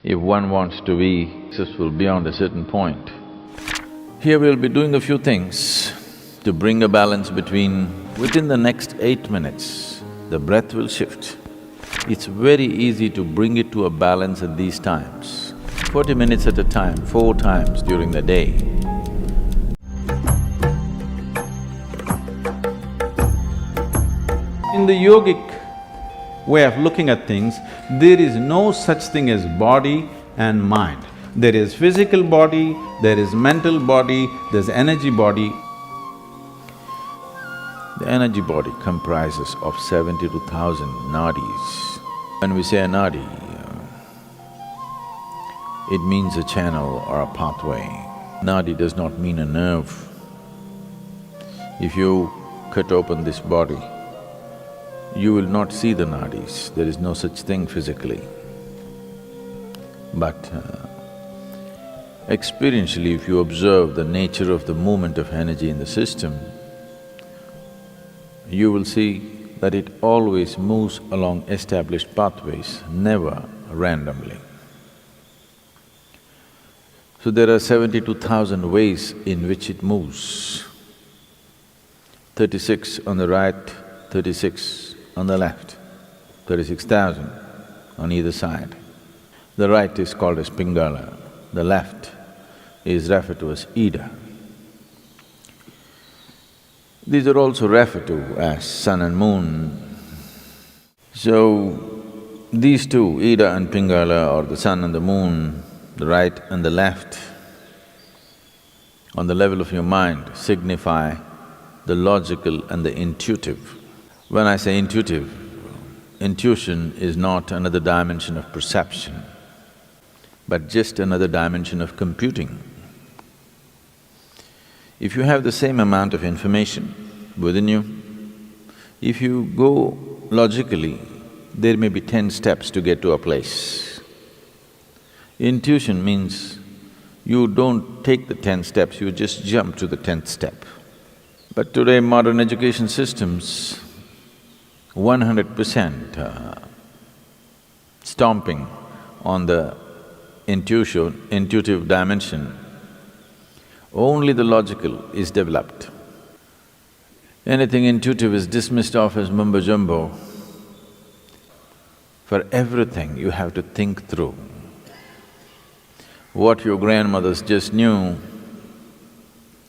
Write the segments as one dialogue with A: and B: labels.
A: if one wants to be successful beyond a certain point. Here we'll be doing a few things to bring a balance between… Within the next 8 minutes, the breath will shift. It's very easy to bring it to a balance at these times. 40 minutes at a time, 4 times during the day. In the yogic way of looking at things, there is no such thing as body and mind. There is physical body, there is mental body, there's energy body. The energy body comprises of 72,000 nadis. When we say a nadi, it means a channel or a pathway. Nadi does not mean a nerve. If you cut open this body, you will not see the nadis, there is no such thing physically. But experientially, if you observe the nature of the movement of energy in the system, you will see that it always moves along established pathways, never randomly. So there are 72,000 ways in which it moves. 36 on the right, 36 on the left, 36,000 on either side. The right is called as Pingala, the left is referred to as Ida. These are also referred to as sun and moon. So, these two, Ida and Pingala, or the sun and the moon, the right and the left, on the level of your mind, signify the logical and the intuitive. When I say intuitive, intuition is not another dimension of perception, but just another dimension of computing. If you have the same amount of information within you, if you go logically, there may be 10 steps to get to a place. Intuition means you don't take the 10 steps, you just jump to the 10th step. But today modern education systems, 100% stomping on the intuitive dimension. Only the logical is developed. Anything intuitive is dismissed off as mumbo-jumbo. For everything you have to think through. What your grandmothers just knew,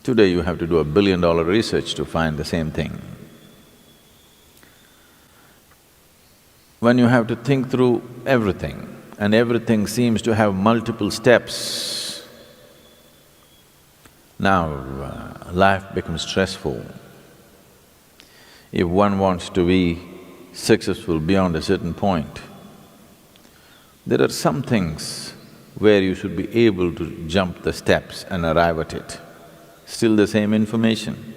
A: today you have to do $1 billion research to find the same thing. When you have to think through everything, and everything seems to have multiple steps, now life becomes stressful. If one wants to be successful beyond a certain point, there are some things where you should be able to jump the steps and arrive at it. Still the same information,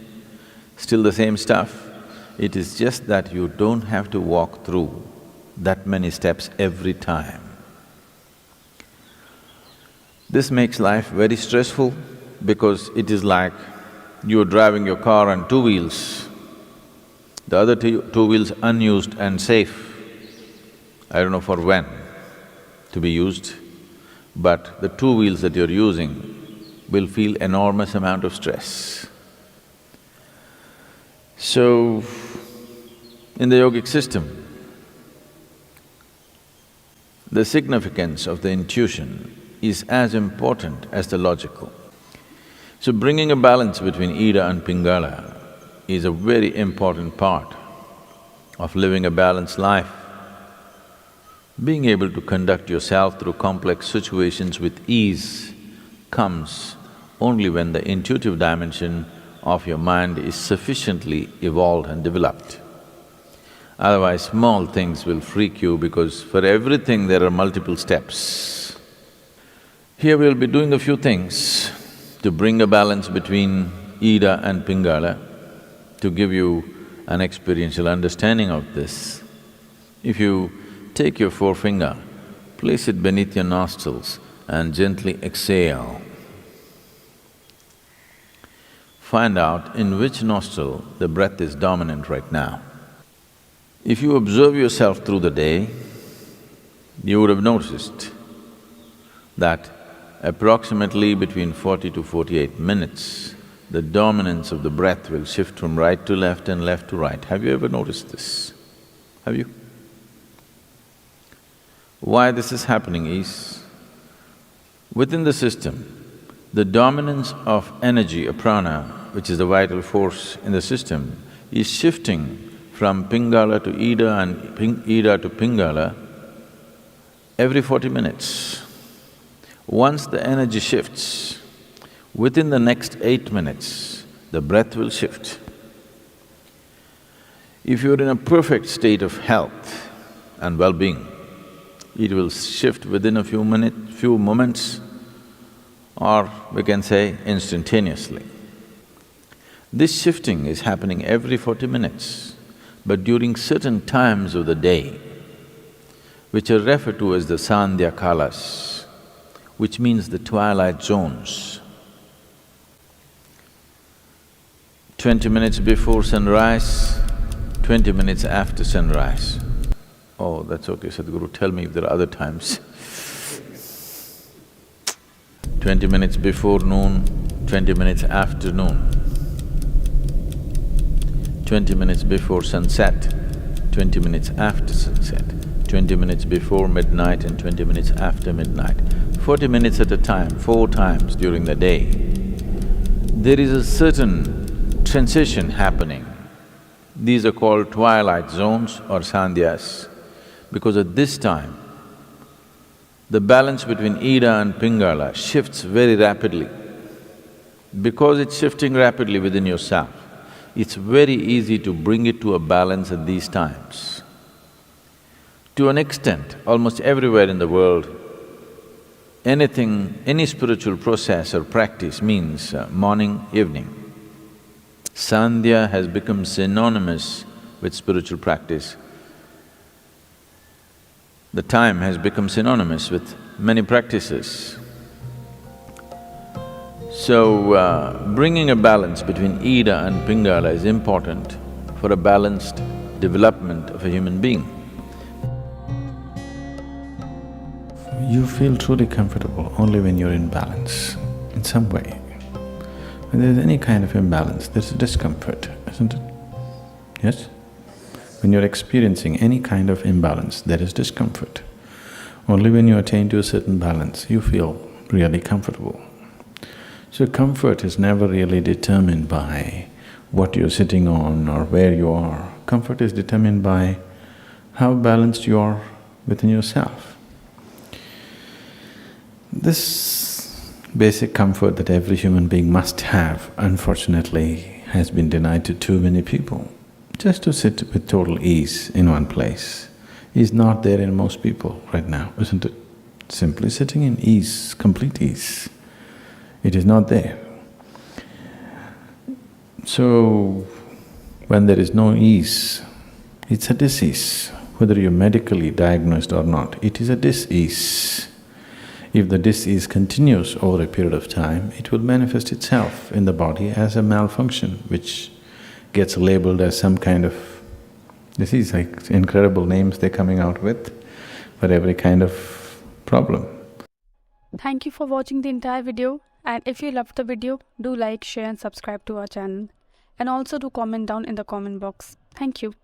A: still the same stuff. It is just that you don't have to walk through that many steps every time. This makes life very stressful because it is like you're driving your car on 2 wheels, the other two wheels unused and safe. I don't know for when to be used, but the 2 wheels that you're using will feel enormous amount of stress. So, in the yogic system, the significance of the intuition is as important as the logical. So bringing a balance between Ida and Pingala is a very important part of living a balanced life. Being able to conduct yourself through complex situations with ease comes only when the intuitive dimension of your mind is sufficiently evolved and developed. Otherwise, small things will freak you because for everything there are multiple steps. Here we'll be doing a few things to bring a balance between Ida and Pingala, to give you an experiential understanding of this. If you take your forefinger, place it beneath your nostrils and gently exhale. Find out in which nostril the breath is dominant right now. If you observe yourself through the day, you would have noticed that approximately between 40 to 48 minutes, the dominance of the breath will shift from right to left and left to right. Have you ever noticed this? Have you? Why this is happening is, within the system, the dominance of energy, or prana, which is the vital force in the system, is shifting from Pingala to Ida and Ida to Pingala every 40 minutes. Once the energy shifts, within the next 8 minutes, the breath will shift. If you're in a perfect state of health and well-being, it will shift within a few moments, or we can say instantaneously. This shifting is happening every 40 minutes, but during certain times of the day, which are referred to as the Sandhya Kalas, which means the twilight zones. 20 minutes before sunrise, 20 minutes after sunrise. Oh, that's okay, Sadhguru, tell me if there are other times. 20 minutes before noon, 20 minutes after noon. 20 minutes before sunset, 20 minutes after sunset, 20 minutes before midnight and 20 minutes after midnight. 40 minutes at a time, 4 times during the day. There is a certain transition happening. These are called twilight zones or sandhyas, because at this time, the balance between Ida and Pingala shifts very rapidly. Because it's shifting rapidly within yourself, it's very easy to bring it to a balance at these times. To an extent, almost everywhere in the world, any spiritual process or practice means morning, evening. Sandhya has become synonymous with spiritual practice. The time has become synonymous with many practices. So, bringing a balance between Ida and Pingala is important for a balanced development of a human being.
B: You feel truly comfortable only when you're in balance, in some way. When there's any kind of imbalance, there's discomfort, isn't it? Yes? When you're experiencing any kind of imbalance, there is discomfort. Only when you attain to a certain balance, you feel really comfortable. So comfort is never really determined by what you're sitting on or where you are. Comfort is determined by how balanced you are within yourself. This basic comfort that every human being must have, unfortunately, has been denied to too many people. Just to sit with total ease in one place is not there in most people right now, isn't it? Simply sitting in ease, complete ease, it is not there. So, when there is no ease, it's a disease. Whether you're medically diagnosed or not, it is a dis-ease. If the dis-ease continues over a period of time, it will manifest itself in the body as a malfunction, which gets labeled as some kind of disease, like incredible names they're coming out with for every kind of problem.
C: Thank you for watching the entire video, and if you loved the video, do like, share and subscribe to our channel, and also do comment down in the comment box. Thank you.